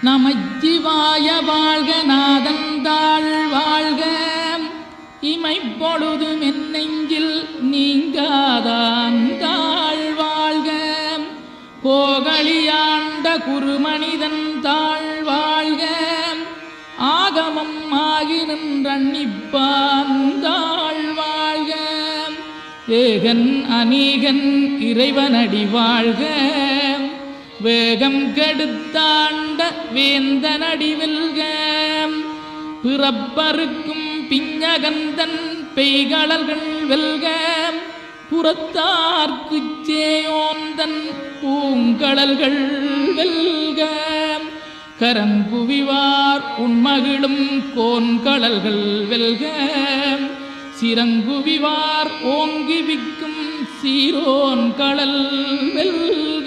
நமச்சிவாய வாழ்க நாதந்தாள் வாழ்க இமைப்பொழுது மென்னெஞ்சில் நீங்காதாந்தாள் வாழ்க கோகலியாண்ட குருமனிதன் தாழ் வாழ்க ஆகமம் ஆகி நின்றன்னிப்பாந்தாள் வாழ்க ஏகன் அநீகன் இறைவனடி வாழ்க வேகம் கெடுத்தாண்ட வேந்தனடி வெல்க பிறப்பருக்கும் பிஞகந்தன் பெய்களர்கள் வெல்க புறத்தார்க்குச் சேயோந்தன் பூங்கடல்கள் வெல்க கரங்குவிவார் உண்மகிழும் கோன்கடல்கள் வெல்க சிறங்குவிவார் ஓங்கி விக்கும் சீரோன் கடல் வெல்க.